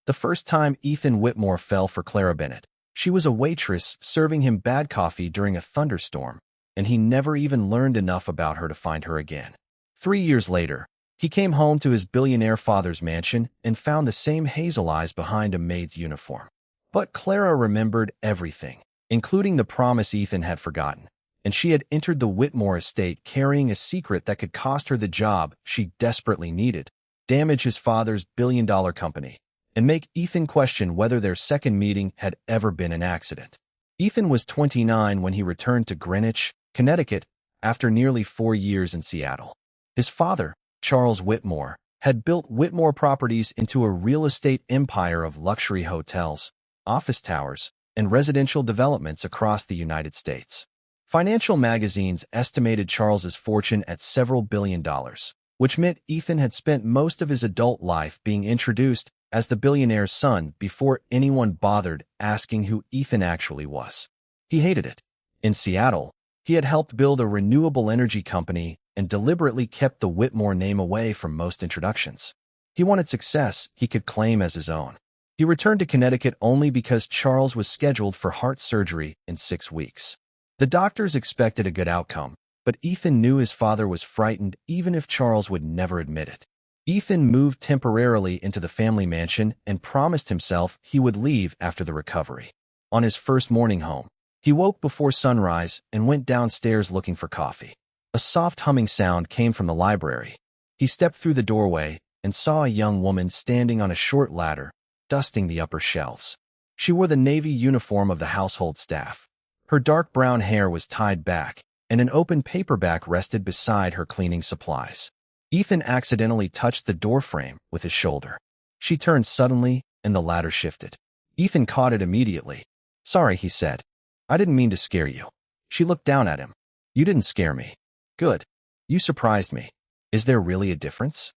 The first time Ethan Whitmore fell for Clara Bennett, she was a waitress serving him bad coffee during a thunderstorm, and he never even learned enough about her to find her again. 3 years later, he came home to his billionaire father's mansion and found the same hazel eyes behind a maid's uniform. But Clara remembered everything, including the promise Ethan had forgotten, and she had entered the Whitmore estate carrying a secret that could cost her the job she desperately needed, damage his father's billion-dollar company, and make Ethan question whether their second meeting had ever been an accident. Ethan was 29 when he returned to Greenwich, Connecticut, after nearly 4 years in Seattle. His father, Charles Whitmore, had built Whitmore Properties into a real estate empire of luxury hotels, office towers, and residential developments across the United States. Financial magazines estimated Charles's fortune at several $billion, which meant Ethan had spent most of his adult life being introduced as the billionaire's son before anyone bothered asking who Ethan actually was. He hated it. In Seattle, he had helped build a renewable energy company and deliberately kept the Whitmore name away from most introductions. He wanted success he could claim as his own. He returned to Connecticut only because Charles was scheduled for heart surgery in 6 weeks. The doctors expected a good outcome, but Ethan knew his father was frightened even if Charles would never admit it. Ethan moved temporarily into the family mansion and promised himself he would leave after the recovery. On his first morning home, he woke before sunrise and went downstairs looking for coffee. A soft humming sound came from the library. He stepped through the doorway and saw a young woman standing on a short ladder, dusting the upper shelves. She wore the navy uniform of the household staff. Her dark brown hair was tied back, and an open paperback rested beside her cleaning supplies. Ethan accidentally touched the doorframe with his shoulder. She turned suddenly, and the ladder shifted. Ethan caught it immediately. "Sorry," he said. "I didn't mean to scare you." She looked down at him. "You didn't scare me." "Good. You surprised me. Is there really a difference?"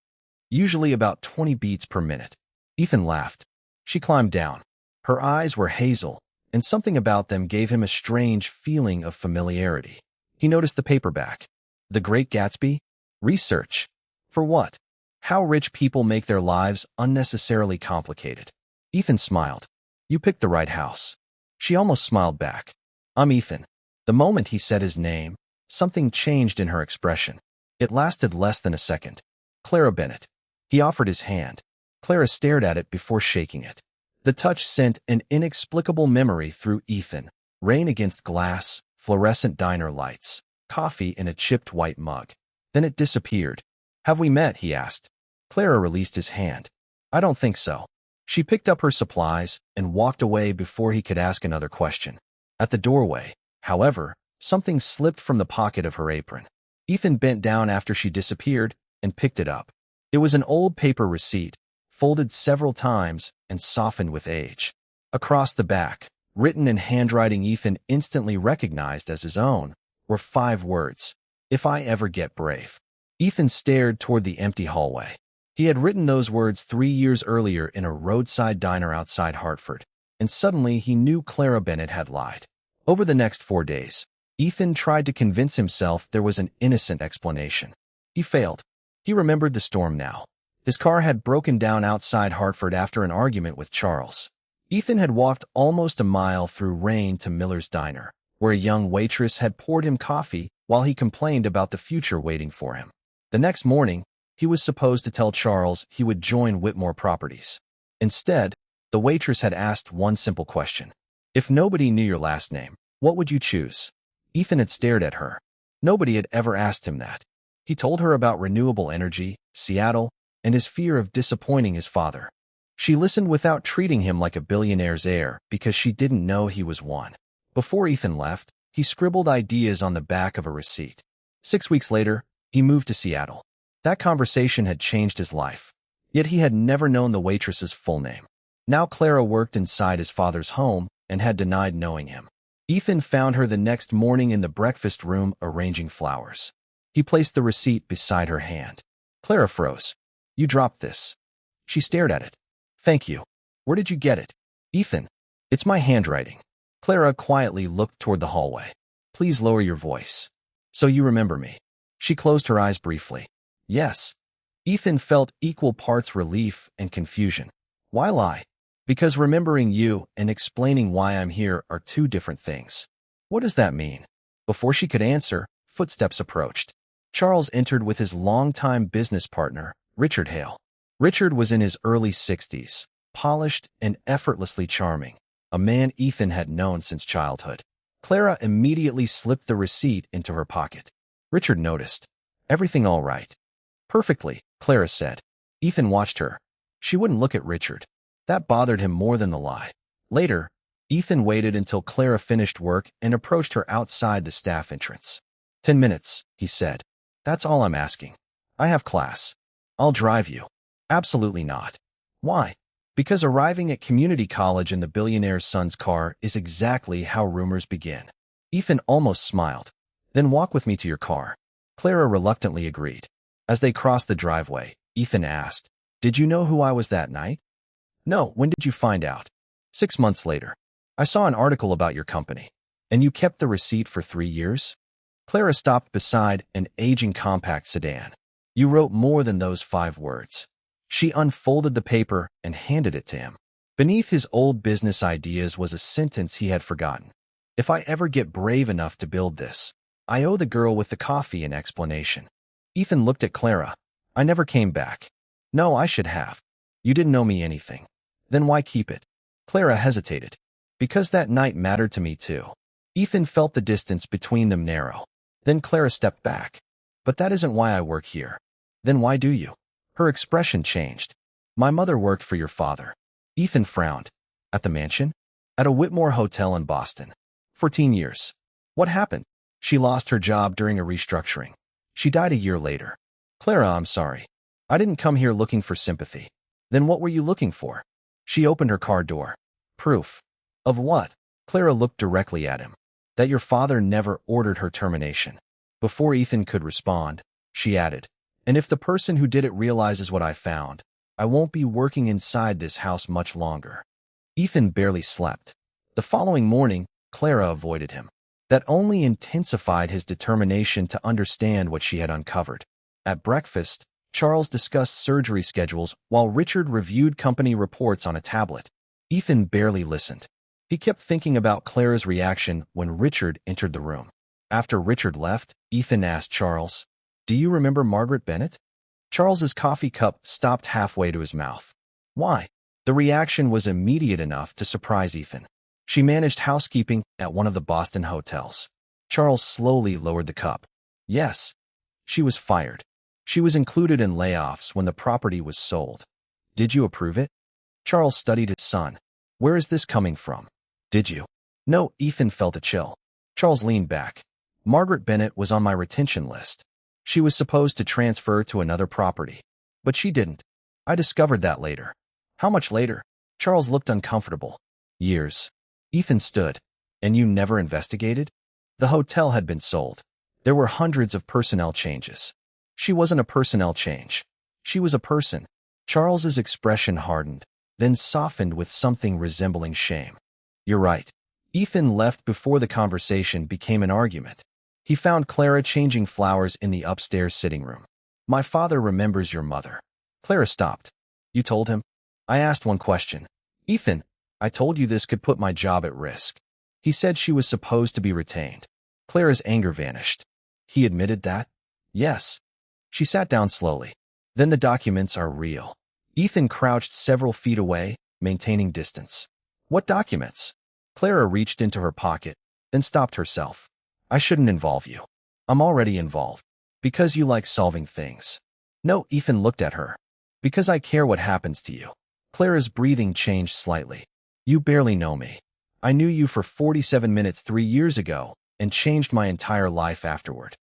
"Usually about 20 beats per minute." Ethan laughed. She climbed down. Her eyes were hazel, and something about them gave him a strange feeling of familiarity. He noticed the paperback. The Great Gatsby? Research. For what? How rich people make their lives unnecessarily complicated. Ethan smiled. "You picked the right house." She almost smiled back. "I'm Ethan." The moment he said his name, something changed in her expression. It lasted less than a second. "Clara Bennett." He offered his hand. Clara stared at it before shaking it. The touch sent an inexplicable memory through Ethan. Rain against glass, fluorescent diner lights, coffee in a chipped white mug. Then it disappeared. "Have we met?" he asked. Clara released his hand. "I don't think so." She picked up her supplies and walked away before he could ask another question. At the doorway, however, something slipped from the pocket of her apron. Ethan bent down after she disappeared and picked it up. It was an old paper receipt, folded several times and softened with age. Across the back, written in handwriting Ethan instantly recognized as his own, were 5 words: "If I ever get brave." Ethan stared toward the empty hallway. He had written those words 3 years earlier in a roadside diner outside Hartford, and suddenly he knew Clara Bennett had lied. Over the next 4 days, Ethan tried to convince himself there was an innocent explanation. He failed. He remembered the storm now. His car had broken down outside Hartford after an argument with Charles. Ethan had walked almost a mile through rain to Miller's Diner, where a young waitress had poured him coffee while he complained about the future waiting for him. The next morning, he was supposed to tell Charles he would join Whitmore Properties. Instead, the waitress had asked one simple question. "If nobody knew your last name, what would you choose?" Ethan had stared at her. Nobody had ever asked him that. He told her about renewable energy, Seattle, and his fear of disappointing his father. She listened without treating him like a billionaire's heir because she didn't know he was one. Before Ethan left, he scribbled ideas on the back of a receipt. 6 weeks later, he moved to Seattle. That conversation had changed his life, yet he had never known the waitress's full name. Now Clara worked inside his father's home and had denied knowing him. Ethan found her the next morning in the breakfast room arranging flowers. He placed the receipt beside her hand. Clara froze. "You dropped this." She stared at it. "Thank you. Where did you get it?" "Ethan, it's my handwriting." Clara quietly looked toward the hallway. "Please lower your voice." "So you remember me." She closed her eyes briefly. "Yes." Ethan felt equal parts relief and confusion. "Why lie? Because remembering you and explaining why I'm here are two different things. What does that mean? Before she could answer, footsteps approached. Charles entered with his longtime business partner, Richard Hale. Richard was in his early 60s, polished and effortlessly charming, a man Ethan had known since childhood. Clara immediately slipped the receipt into her pocket. Richard noticed. Everything all right? Perfectly, Clara said. Ethan watched her. She wouldn't look at Richard. That bothered him more than the lie. Later, Ethan waited until Clara finished work and approached her outside the staff entrance. 10 minutes, he said. That's all I'm asking. I have class. I'll drive you. Absolutely not. Why? Because arriving at community college in the billionaire's son's car is exactly how rumors begin. Ethan almost smiled. Then walk with me to your car. Clara reluctantly agreed. As they crossed the driveway, Ethan asked, Did you know who I was that night? No, when did you find out? 6 months later. I saw an article about your company. And you kept the receipt for 3 years? Clara stopped beside an aging compact sedan. You wrote more than those 5 words. She unfolded the paper and handed it to him. Beneath his old business ideas was a sentence he had forgotten. If I ever get brave enough to build this, I owe the girl with the coffee an explanation. Ethan looked at Clara. I never came back. No, I should have. You didn't owe me anything. Then why keep it? Clara hesitated. Because that night mattered to me too. Ethan felt the distance between them narrow. Then Clara stepped back. But that isn't why I work here. Then why do you? Her expression changed. My mother worked for your father. Ethan frowned. At the mansion? At a Whitmore hotel in Boston. 14 years. What happened? She lost her job during a restructuring. She died a year later. Clara, I'm sorry. I didn't come here looking for sympathy. Then what were you looking for? She opened her car door. Proof. Of what? Clara looked directly at him. That your father never ordered her termination. Before Ethan could respond, she added, And if the person who did it realizes what I found, I won't be working inside this house much longer. Ethan barely slept. The following morning, Clara avoided him. That only intensified his determination to understand what she had uncovered. At breakfast, Charles discussed surgery schedules while Richard reviewed company reports on a tablet. Ethan barely listened. He kept thinking about Clara's reaction when Richard entered the room. After Richard left, Ethan asked Charles, Do you remember Margaret Bennett? Charles's coffee cup stopped halfway to his mouth. Why? The reaction was immediate enough to surprise Ethan. She managed housekeeping at one of the Boston hotels. Charles slowly lowered the cup. Yes. She was fired. She was included in layoffs when the property was sold. Did you approve it? Charles studied his son. Where is this coming from? Did you? No, Ethan felt a chill. Charles leaned back. Margaret Bennett was on my retention list. She was supposed to transfer to another property. But she didn't. I discovered that later. How much later? Charles looked uncomfortable. Years. Ethan stood. And you never investigated? The hotel had been sold. There were hundreds of personnel changes. She wasn't a personnel change. She was a person. Charles's expression hardened, then softened with something resembling shame. You're right. Ethan left before the conversation became an argument. He found Clara changing flowers in the upstairs sitting room. My father remembers your mother. Clara stopped. You told him? I asked one question. Ethan, I told you this could put my job at risk. He said she was supposed to be retained. Clara's anger vanished. He admitted that? Yes. She sat down slowly. Then the documents are real. Ethan crouched several feet away, maintaining distance. What documents? Clara reached into her pocket, then stopped herself. I shouldn't involve you. I'm already involved. Because you like solving things. No, Ethan looked at her. Because I care what happens to you. Clara's breathing changed slightly. You barely know me. I knew you for 47 minutes 3 years ago and changed my entire life afterward.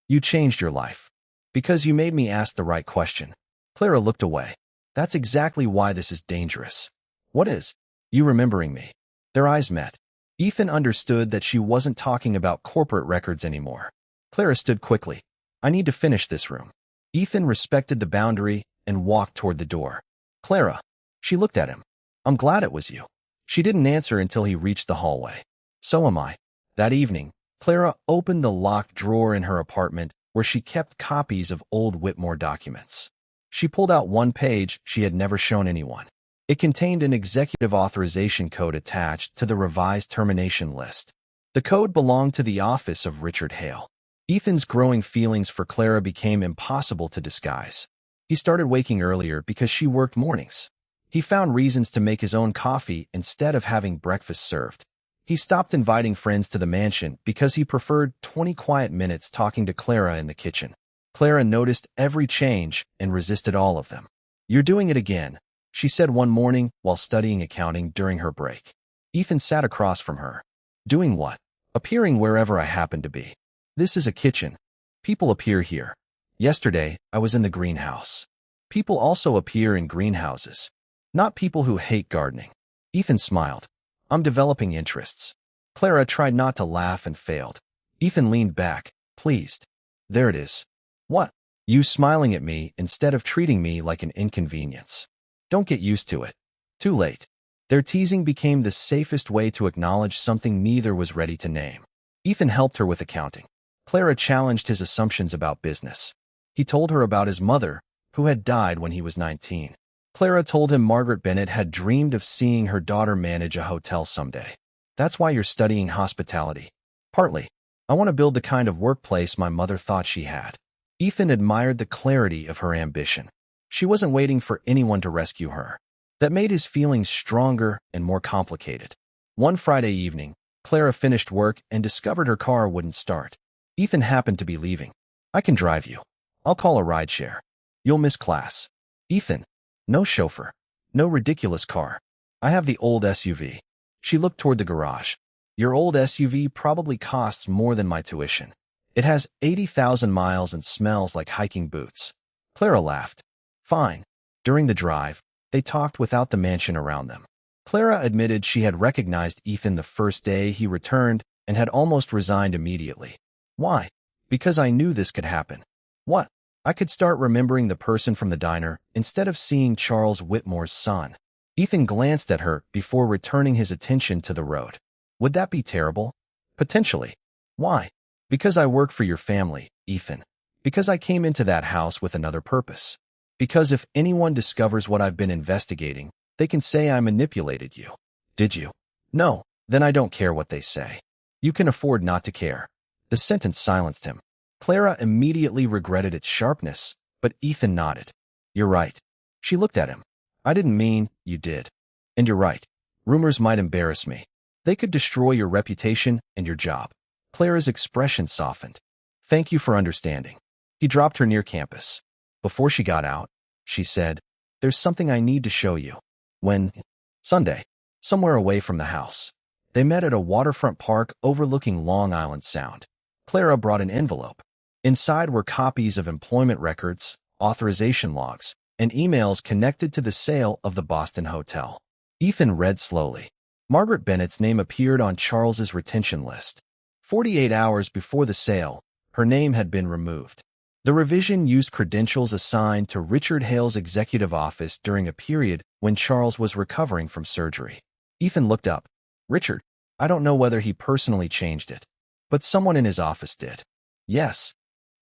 You changed your life. Because you made me ask the right question. Clara looked away. That's exactly why this is dangerous. What is? You remembering me. Their eyes met. Ethan understood that she wasn't talking about corporate records anymore. Clara stood quickly. I need to finish this room. Ethan respected the boundary and walked toward the door. Clara. She looked at him. I'm glad it was you. She didn't answer until he reached the hallway. So am I. That evening, Clara opened the locked drawer in her apartment where she kept copies of old Whitmore documents. She pulled out one page she had never shown anyone. It contained an executive authorization code attached to the revised termination list. The code belonged to the office of Richard Hale. Ethan's growing feelings for Clara became impossible to disguise. He started waking earlier because she worked mornings. He found reasons to make his own coffee instead of having breakfast served. He stopped inviting friends to the mansion because he preferred 20 quiet minutes talking to Clara in the kitchen. Clara noticed every change and resisted all of them. "You're doing it again," she said one morning while studying accounting during her break. Ethan sat across from her. "Doing what?" "Appearing wherever I happen to be. This is a kitchen. People appear here. Yesterday, I was in the greenhouse. People also appear in greenhouses. Not people who hate gardening." Ethan smiled. "I'm developing interests." Clara tried not to laugh and failed. Ethan leaned back, pleased. "There it is." "What?" "You smiling at me instead of treating me like an inconvenience. Don't get used to it." Too late. Their teasing became the safest way to acknowledge something neither was ready to name. Ethan helped her with accounting. Clara challenged his assumptions about business. He told her about his mother, who had died when he was 19. Clara told him Margaret Bennett had dreamed of seeing her daughter manage a hotel someday. "That's why you're studying hospitality." "Partly. I want to build the kind of workplace my mother thought she had." Ethan admired the clarity of her ambition. She wasn't waiting for anyone to rescue her. That made his feelings stronger and more complicated. One Friday evening, Clara finished work and discovered her car wouldn't start. Ethan happened to be leaving. "I can drive you. I'll call a rideshare. You'll miss class." "Ethan, no chauffeur. No ridiculous car. I have the old SUV." She looked toward the garage. "Your old SUV probably costs more than my tuition. It has 80,000 miles and smells like hiking boots." Clara laughed. "Fine." During the drive, they talked without the mansion around them. Clara admitted she had recognized Ethan the first day he returned and had almost resigned immediately. "Why?" "Because I knew this could happen." "What?" "I could start remembering the person from the diner instead of seeing Charles Whitmore's son." Ethan glanced at her before returning his attention to the road. "Would that be terrible?" "Potentially." "Why?" "Because I work for your family, Ethan. Because I came into that house with another purpose. Because if anyone discovers what I've been investigating, they can say I manipulated you." "Did you?" "No." "Then I don't care what they say." "You can afford not to care." The sentence silenced him. Clara immediately regretted its sharpness, but Ethan nodded. "You're right." She looked at him. "I didn't mean you did." "And you're right. Rumors might embarrass me. They could destroy your reputation and your job." Clara's expression softened. "Thank you for understanding." He dropped her near campus. Before she got out, she said, "There's something I need to show you." "When?" "Sunday. Somewhere away from the house." They met at a waterfront park overlooking Long Island Sound. Clara brought an envelope. Inside were copies of employment records, authorization logs, and emails connected to the sale of the Boston hotel. Ethan read slowly. Margaret Bennett's name appeared on Charles's retention list. 48 hours before the sale, her name had been removed. The revision used credentials assigned to Richard Hale's executive office during a period when Charles was recovering from surgery. Ethan looked up. "Richard, I don't know whether he personally changed it, but someone in his office did." "Yes."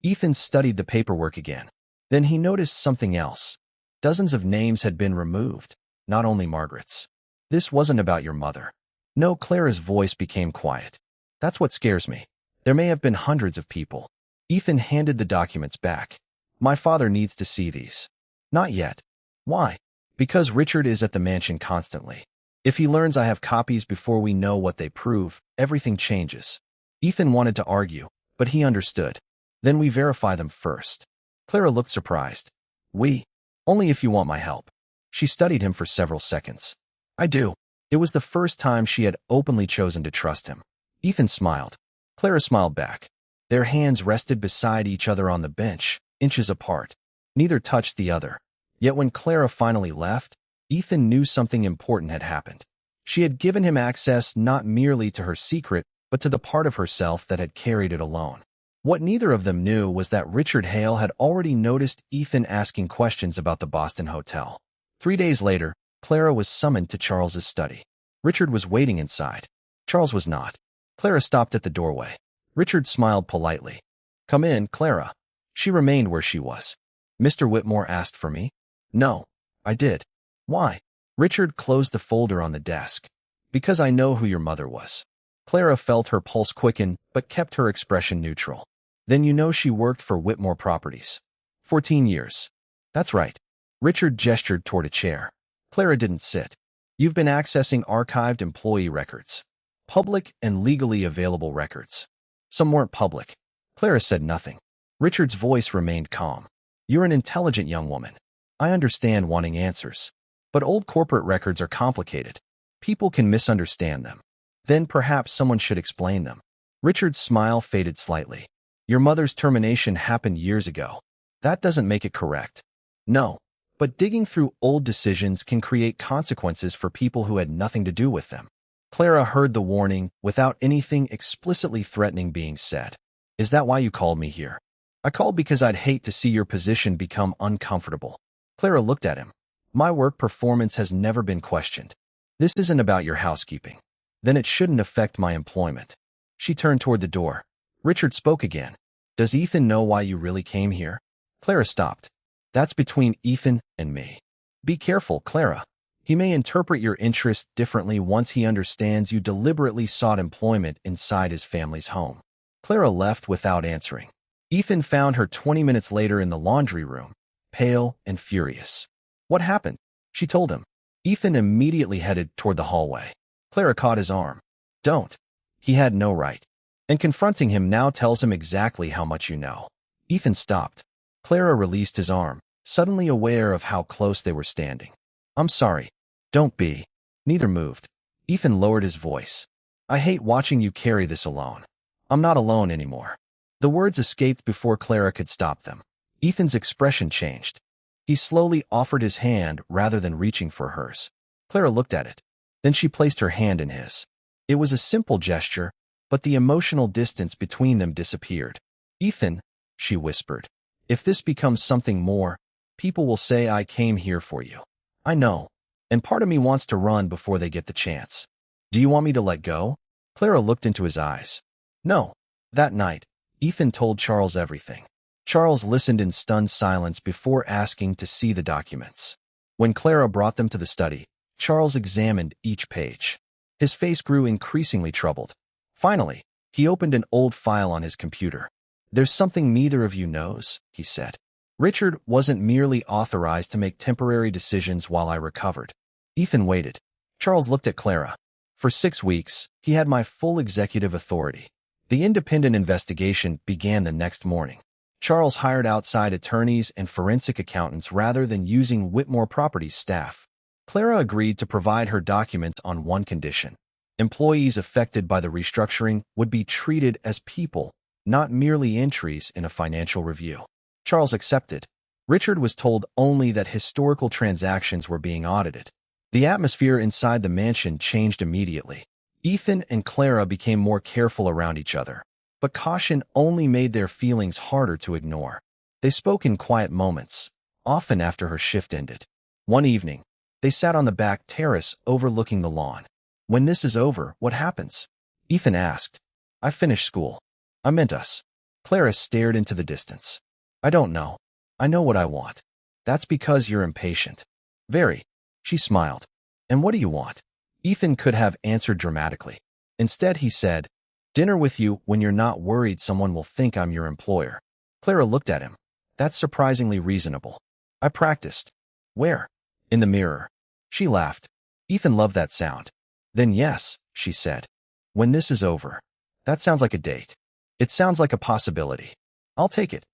Ethan studied the paperwork again. Then he noticed something else. Dozens of names had been removed, not only Margaret's. "This wasn't about your mother." "No." Clara's voice became quiet. "That's what scares me. There may have been hundreds of people." Ethan handed the documents back. "My father needs to see these." "Not yet." "Why?" "Because Richard is at the mansion constantly. If he learns I have copies before we know what they prove, everything changes." Ethan wanted to argue, but he understood. "Then we verify them first." Clara looked surprised. "We?" "Only if you want my help." She studied him for several seconds. "I do." It was the first time she had openly chosen to trust him. Ethan smiled. Clara smiled back. Their hands rested beside each other on the bench, inches apart. Neither touched the other. Yet when Clara finally left, Ethan knew something important had happened. She had given him access not merely to her secret, but to the part of herself that had carried it alone. What neither of them knew was that Richard Hale had already noticed Ethan asking questions about the Boston hotel. 3 days later, Clara was summoned to Charles's study. Richard was waiting inside. Charles was not. Clara stopped at the doorway. Richard smiled politely. "Come in, Clara." She remained where she was. "Mr. Whitmore asked for me?" "No." "I did." "Why?" Richard closed the folder on the desk. Because I know who your mother was. Clara felt her pulse quicken, but kept her expression neutral. Then you know she worked for Whitmore Properties. 14 years. That's right. Richard gestured toward a chair. Clara didn't sit. You've been accessing archived employee records. Public and legally available records. Some weren't public. Clara said nothing. Richard's voice remained calm. You're an intelligent young woman. I understand wanting answers. But old corporate records are complicated. People can misunderstand them. Then perhaps someone should explain them. Richard's smile faded slightly. Your mother's termination happened years ago. That doesn't make it correct. No. But digging through old decisions can create consequences for people who had nothing to do with them. Clara heard the warning without anything explicitly threatening being said. Is that why you called me here? I called because I'd hate to see your position become uncomfortable. Clara looked at him. My work performance has never been questioned. This isn't about your housekeeping. Then it shouldn't affect my employment. She turned toward the door. Richard spoke again. Does Ethan know why you really came here? Clara stopped. That's between Ethan and me. Be careful, Clara. He may interpret your interest differently once he understands you deliberately sought employment inside his family's home. Clara left without answering. Ethan found her 20 minutes later in the laundry room, pale and furious. What happened? She told him. Ethan immediately headed toward the hallway. Clara caught his arm. Don't. He had no right. And confronting him now tells him exactly how much you know. Ethan stopped. Clara released his arm, suddenly aware of how close they were standing. I'm sorry. Don't be. Neither moved. Ethan lowered his voice. I hate watching you carry this alone. I'm not alone anymore. The words escaped before Clara could stop them. Ethan's expression changed. He slowly offered his hand rather than reaching for hers. Clara looked at it. Then she placed her hand in his. It was a simple gesture, but the emotional distance between them disappeared. Ethan, she whispered, if this becomes something more, people will say I came here for you. I know. And part of me wants to run before they get the chance. Do you want me to let go? Clara looked into his eyes. No. That night, Ethan told Charles everything. Charles listened in stunned silence before asking to see the documents. When Clara brought them to the study, Charles examined each page. His face grew increasingly troubled. Finally, he opened an old file on his computer. There's something neither of you knows, he said. Richard wasn't merely authorized to make temporary decisions while I recovered. Ethan waited. Charles looked at Clara. For 6 weeks, he had my full executive authority. The independent investigation began the next morning. Charles hired outside attorneys and forensic accountants rather than using Whitmore Properties staff. Clara agreed to provide her documents on one condition. Employees affected by the restructuring would be treated as people, not merely entries in a financial review. Charles accepted. Richard was told only that historical transactions were being audited. The atmosphere inside the mansion changed immediately. Ethan and Clara became more careful around each other. But caution only made their feelings harder to ignore. They spoke in quiet moments, often after her shift ended. One evening, they sat on the back terrace overlooking the lawn. When this is over, what happens? Ethan asked. I finished school. I meant us. Clara stared into the distance. I don't know. I know what I want. That's because you're impatient. Very. She smiled. And what do you want? Ethan could have answered dramatically. Instead, he said, dinner with you when you're not worried someone will think I'm your employer. Clara looked at him. That's surprisingly reasonable. I practiced. Where? In the mirror. She laughed. Ethan loved that sound. Then yes, she said. When this is over. That sounds like a date. It sounds like a possibility. I'll take it.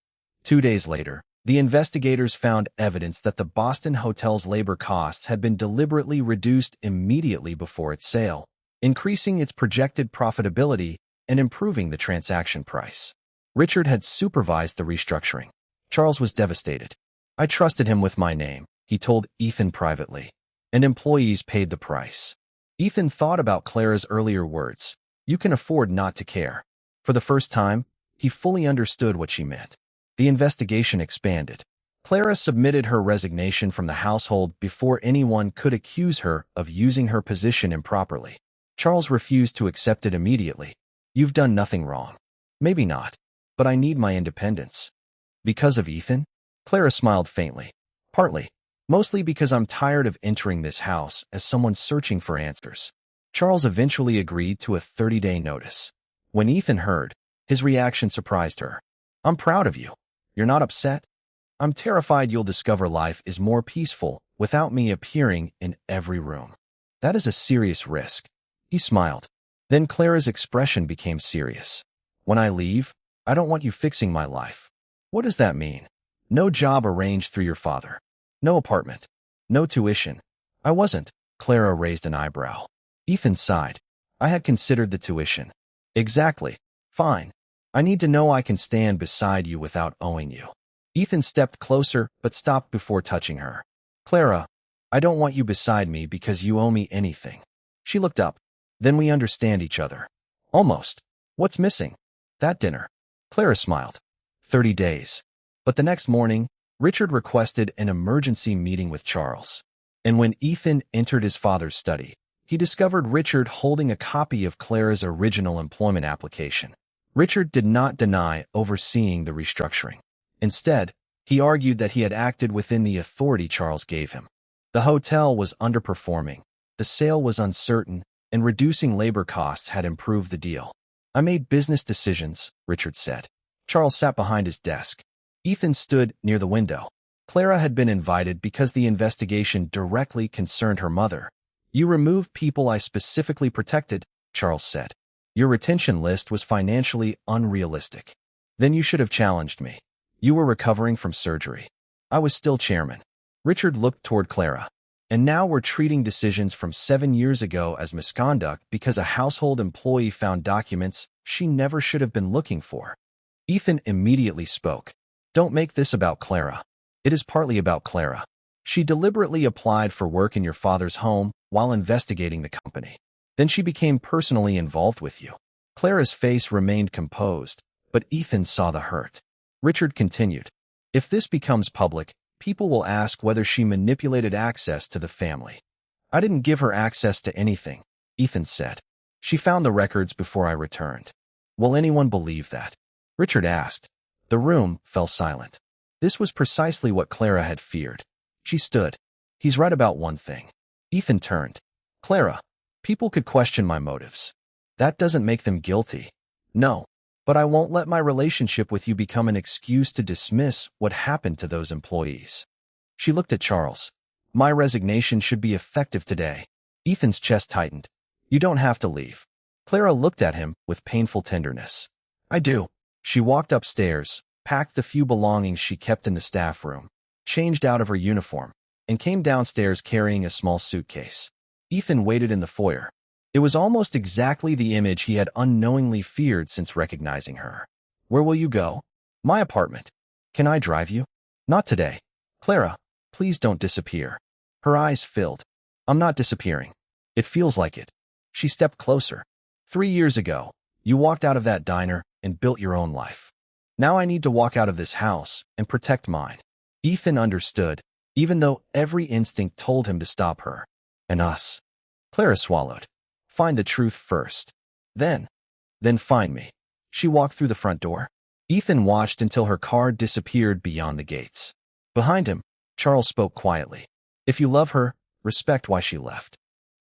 2 days later, the investigators found evidence that the Boston hotel's labor costs had been deliberately reduced immediately before its sale, increasing its projected profitability and improving the transaction price. Richard had supervised the restructuring. Charles was devastated. I trusted him with my name, he told Ethan privately, and employees paid the price. Ethan thought about Clara's earlier words. You can afford not to care. For the first time, he fully understood what she meant. The investigation expanded. Clara submitted her resignation from the household before anyone could accuse her of using her position improperly. Charles refused to accept it immediately. You've done nothing wrong. Maybe not, but I need my independence. Because of Ethan? Clara smiled faintly. Partly. Mostly because I'm tired of entering this house as someone searching for answers. Charles eventually agreed to a 30-day notice. When Ethan heard, his reaction surprised her. I'm proud of you. You're not upset? I'm terrified you'll discover life is more peaceful without me appearing in every room. That is a serious risk. He smiled. Then Clara's expression became serious. When I leave, I don't want you fixing my life. What does that mean? No job arranged through your father. No apartment. No tuition. I wasn't. Clara raised an eyebrow. Ethan sighed. I had considered the tuition. Exactly. Fine. I need to know I can stand beside you without owing you. Ethan stepped closer but stopped before touching her. Clara, I don't want you beside me because you owe me anything. She looked up. Then we understand each other. Almost. What's missing? That dinner. Clara smiled. 30 days. But the next morning, Richard requested an emergency meeting with Charles. And when Ethan entered his father's study, he discovered Richard holding a copy of Clara's original employment application. Richard did not deny overseeing the restructuring. Instead, he argued that he had acted within the authority Charles gave him. The hotel was underperforming, the sale was uncertain, and reducing labor costs had improved the deal. I made business decisions, Richard said. Charles sat behind his desk. Ethan stood near the window. Clara had been invited because the investigation directly concerned her mother. You removed people I specifically protected, Charles said. Your retention list was financially unrealistic. Then you should have challenged me. You were recovering from surgery. I was still chairman. Richard looked toward Clara. And now we're treating decisions from 7 years ago as misconduct because a household employee found documents she never should have been looking for. Ethan immediately spoke. Don't make this about Clara. It is partly about Clara. She deliberately applied for work in your father's home while investigating the company. Then she became personally involved with you. Clara's face remained composed, but Ethan saw the hurt. Richard continued. If this becomes public, people will ask whether she manipulated access to the family. I didn't give her access to anything, Ethan said. She found the records before I returned. Will anyone believe that? Richard asked. The room fell silent. This was precisely what Clara had feared. She stood. He's right about one thing. Ethan turned. Clara, people could question my motives. That doesn't make them guilty. No, but I won't let my relationship with you become an excuse to dismiss what happened to those employees. She looked at Charles. My resignation should be effective today. Ethan's chest tightened. You don't have to leave. Clara looked at him with painful tenderness. I do. She walked upstairs, packed the few belongings she kept in the staff room, changed out of her uniform, and came downstairs carrying a small suitcase. Ethan waited in the foyer. It was almost exactly the image he had unknowingly feared since recognizing her. Where will you go? My apartment. Can I drive you? Not today. Clara, please don't disappear. Her eyes filled. I'm not disappearing. It feels like it. She stepped closer. 3 years ago, you walked out of that diner and built your own life. Now I need to walk out of this house and protect mine. Ethan understood, even though every instinct told him to stop her. And us. Clara swallowed. Find the truth first. Then find me. She walked through the front door. Ethan watched until her car disappeared beyond the gates. Behind him, Charles spoke quietly. If you love her, respect why she left.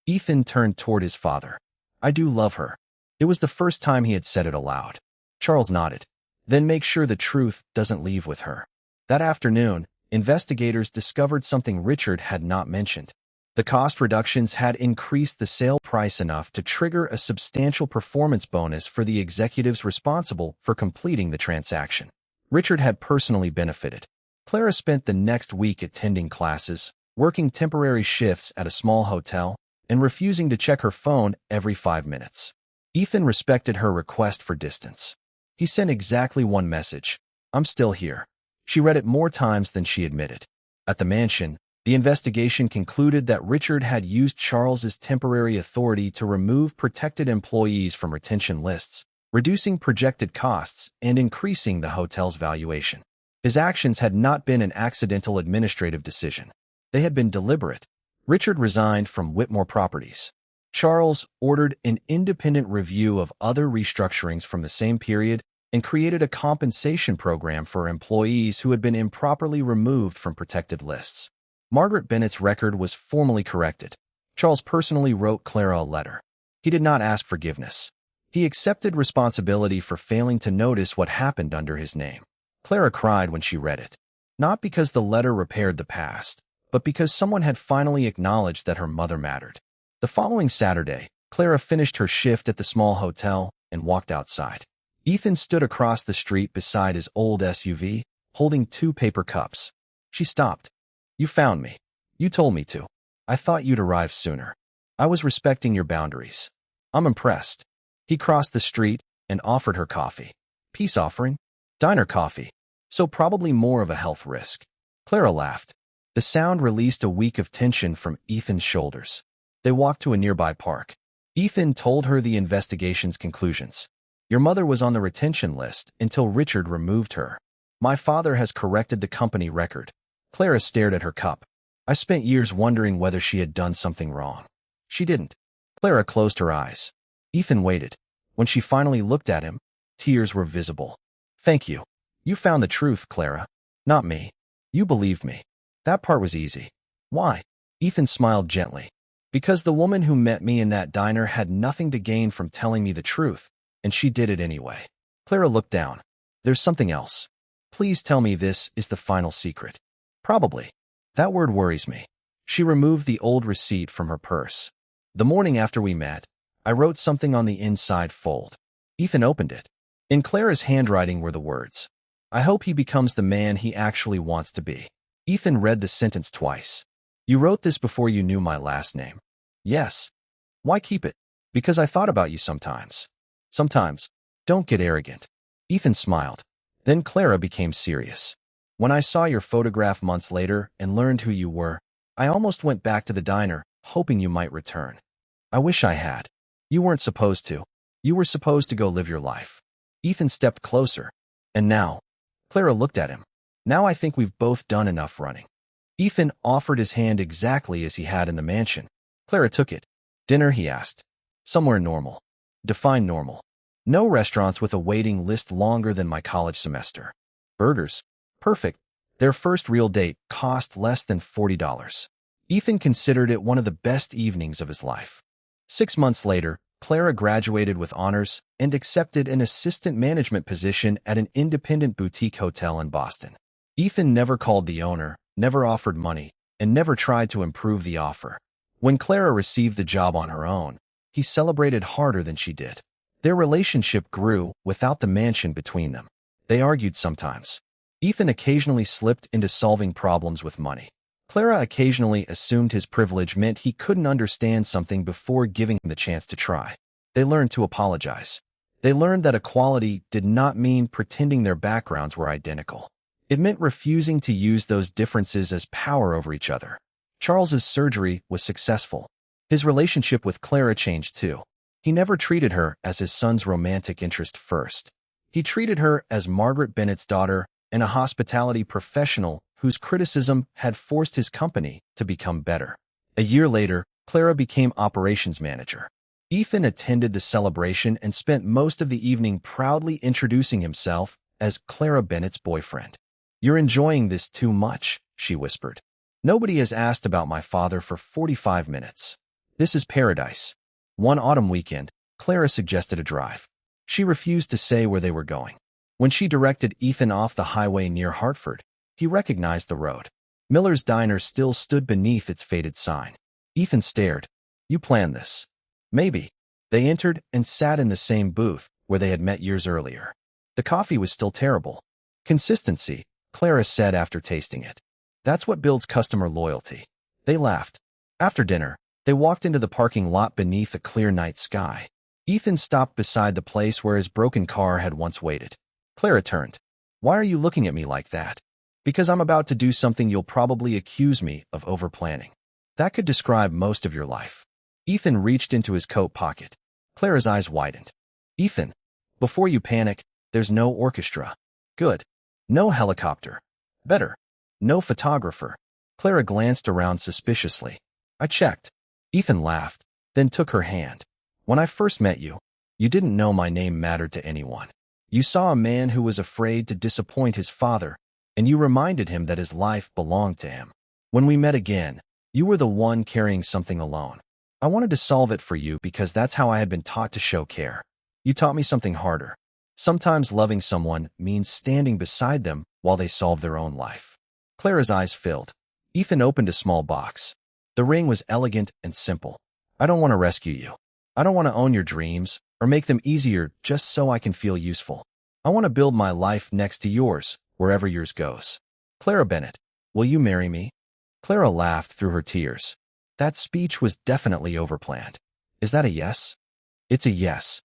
Ethan turned toward his father. I do love her. It was the first time he had said it aloud. Charles nodded. Then make sure the truth doesn't leave with her. That afternoon, investigators discovered something Richard had not mentioned. The cost reductions had increased the sale price enough to trigger a substantial performance bonus for the executives responsible for completing the transaction. Richard had personally benefited. Clara spent the next week attending classes, working temporary shifts at a small hotel, and refusing to check her phone every 5 minutes. Ethan respected her request for distance. He sent exactly one message. I'm still here. She read it more times than she admitted. At the mansion, the investigation concluded that Richard had used Charles's temporary authority to remove protected employees from retention lists, reducing projected costs and increasing the hotel's valuation. His actions had not been an accidental administrative decision. They had been deliberate. Richard resigned from Whitmore Properties. Charles ordered an independent review of other restructurings from the same period and created a compensation program for employees who had been improperly removed from protected lists. Margaret Bennett's record was formally corrected. Charles personally wrote Clara a letter. He did not ask forgiveness. He accepted responsibility for failing to notice what happened under his name. Clara cried when she read it. Not because the letter repaired the past, but because someone had finally acknowledged that her mother mattered. The following Saturday, Clara finished her shift at the small hotel and walked outside. Ethan stood across the street beside his old SUV, holding 2 paper cups. She stopped. "You found me. You told me to. I thought you'd arrive sooner. I was respecting your boundaries. I'm impressed." He crossed the street and offered her coffee. Peace offering? Diner coffee. So probably more of a health risk. Clara laughed. The sound released a week of tension from Ethan's shoulders. They walked to a nearby park. Ethan told her the investigation's conclusions. "Your mother was on the retention list until Richard removed her. My father has corrected the company record." Clara stared at her cup. "I spent years wondering whether she had done something wrong. She didn't." Clara closed her eyes. Ethan waited. When she finally looked at him, tears were visible. "Thank you. You found the truth, Clara. Not me. You believed me. That part was easy." "Why?" Ethan smiled gently. "Because the woman who met me in that diner had nothing to gain from telling me the truth, and she did it anyway." Clara looked down. "There's something else. Please tell me this is the final secret." "Probably. That word worries me." She removed the old receipt from her purse. "The morning after we met, I wrote something on the inside fold." Ethan opened it. In Clara's handwriting were the words, "I hope he becomes the man he actually wants to be." Ethan read the sentence twice. "You wrote this before you knew my last name." "Yes." "Why keep it?" "Because I thought about you sometimes." "Sometimes. Don't get arrogant." Ethan smiled. Then Clara became serious. "When I saw your photograph months later and learned who you were, I almost went back to the diner, hoping you might return. I wish I had. You weren't supposed to. You were supposed to go live your life." Ethan stepped closer. "And now?" Clara looked at him. "Now I think we've both done enough running." Ethan offered his hand exactly as he had in the mansion. Clara took it. "Dinner?" he asked. "Somewhere normal." "Define normal." "No restaurants with a waiting list longer than my college semester." "Burgers?" "Perfect." Their first real date cost less than $40. Ethan considered it one of the best evenings of his life. 6 months later, Clara graduated with honors and accepted an assistant management position at an independent boutique hotel in Boston. Ethan never called the owner, never offered money, and never tried to improve the offer. When Clara received the job on her own, he celebrated harder than she did. Their relationship grew without the mansion between them. They argued sometimes. Ethan occasionally slipped into solving problems with money. Clara occasionally assumed his privilege meant he couldn't understand something before giving him the chance to try. They learned to apologize. They learned that equality did not mean pretending their backgrounds were identical. It meant refusing to use those differences as power over each other. Charles's surgery was successful. His relationship with Clara changed too. He never treated her as his son's romantic interest first. He treated her as Margaret Bennett's daughter and a hospitality professional whose criticism had forced his company to become better. A year later, Clara became operations manager. Ethan attended the celebration and spent most of the evening proudly introducing himself as Clara Bennett's boyfriend. "You're enjoying this too much," she whispered. "Nobody has asked about my father for 45 minutes. This is paradise." One autumn weekend, Clara suggested a drive. She refused to say where they were going. When she directed Ethan off the highway near Hartford, he recognized the road. Miller's Diner still stood beneath its faded sign. Ethan stared. "You planned this." "Maybe." They entered and sat in the same booth where they had met years earlier. The coffee was still terrible. "Consistency," Clara said after tasting it. "That's what builds customer loyalty." They laughed. After dinner, they walked into the parking lot beneath a clear night sky. Ethan stopped beside the place where his broken car had once waited. Clara turned. "Why are you looking at me like that?" "Because I'm about to do something you'll probably accuse me of overplanning." "That could describe most of your life." Ethan reached into his coat pocket. Clara's eyes widened. "Ethan, before you panic, there's no orchestra." "Good. No helicopter." "Better. No photographer." Clara glanced around suspiciously. "I checked." Ethan laughed, then took her hand. "When I first met you, you didn't know my name mattered to anyone. You saw a man who was afraid to disappoint his father, and you reminded him that his life belonged to him. When we met again, you were the one carrying something alone. I wanted to solve it for you because that's how I had been taught to show care. You taught me something harder. Sometimes loving someone means standing beside them while they solve their own life. Clara's eyes filled. Ethan opened a small box. The ring was elegant and simple. I don't want to rescue you. I don't want to own your dreams or make them easier just so I can feel useful. I want to build my life next to yours, wherever yours goes. Clara Bennett, will you marry me? Clara laughed through her tears. That speech was definitely overplanned. Is that a yes? It's a yes.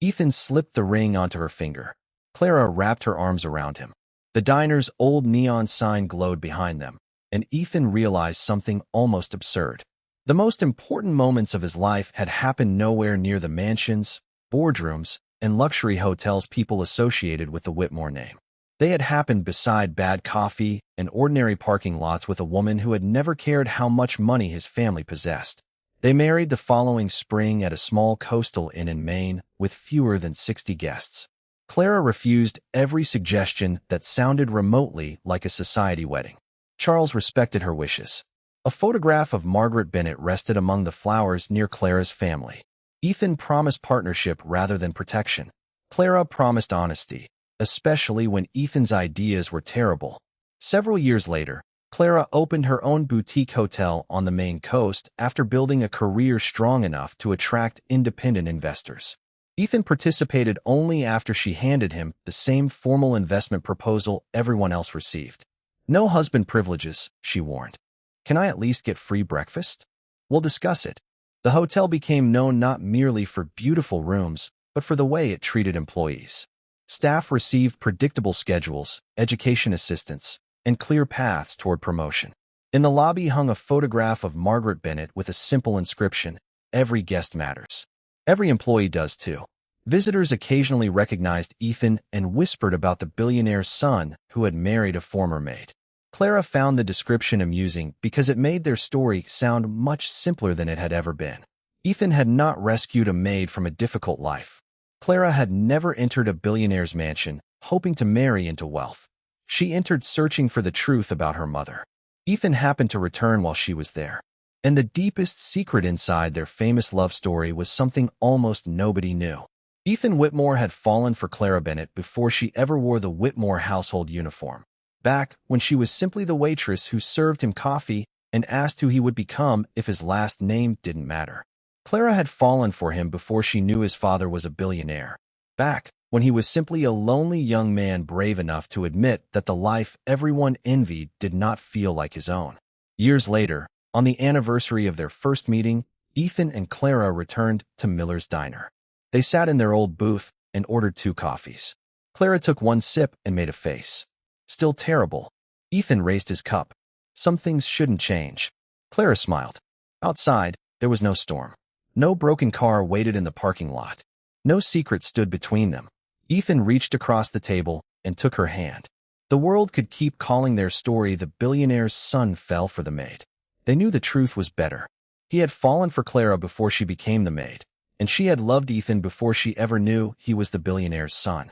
Ethan slipped the ring onto her finger. Clara wrapped her arms around him. The diner's old neon sign glowed behind them, and Ethan realized something almost absurd. The most important moments of his life had happened nowhere near the mansions, boardrooms, and luxury hotels people associated with the Whitmore name. They had happened beside bad coffee and ordinary parking lots with a woman who had never cared how much money his family possessed. They married the following spring at a small coastal inn in Maine with fewer than 60 guests. Clara refused every suggestion that sounded remotely like a society wedding. Charles respected her wishes. A photograph of Margaret Bennett rested among the flowers near Clara's family. Ethan promised partnership rather than protection. Clara promised honesty, especially when Ethan's ideas were terrible. Several years later, Clara opened her own boutique hotel on the Maine coast after building a career strong enough to attract independent investors. Ethan participated only after she handed him the same formal investment proposal everyone else received. No husband privileges, she warned. Can I at least get free breakfast? We'll discuss it. The hotel became known not merely for beautiful rooms, but for the way it treated employees. Staff received predictable schedules, education assistance, and clear paths toward promotion. In the lobby hung a photograph of Margaret Bennett with a simple inscription, "Every guest matters." Every employee does too. Visitors occasionally recognized Ethan and whispered about the billionaire's son who had married a former maid. Clara found the description amusing because it made their story sound much simpler than it had ever been. Ethan had not rescued a maid from a difficult life. Clara had never entered a billionaire's mansion, hoping to marry into wealth. She entered searching for the truth about her mother. Ethan happened to return while she was there. And the deepest secret inside their famous love story was something almost nobody knew. Ethan Whitmore had fallen for Clara Bennett before she ever wore the Whitmore household uniform. Back when she was simply the waitress who served him coffee and asked who he would become if his last name didn't matter. Clara had fallen for him before she knew his father was a billionaire. Back when he was simply a lonely young man brave enough to admit that the life everyone envied did not feel like his own. Years later, on the anniversary of their first meeting, Ethan and Clara returned to Miller's Diner. They sat in their old booth and ordered 2 coffees. Clara took one sip and made a face. Still terrible. Ethan raised his cup. Some things shouldn't change. Clara smiled. Outside, there was no storm. No broken car waited in the parking lot. No secret stood between them. Ethan reached across the table and took her hand. The world could keep calling their story "The Billionaire's Son Fell for the Maid." They knew the truth was better. He had fallen for Clara before she became the maid, and she had loved Ethan before she ever knew he was the billionaire's son.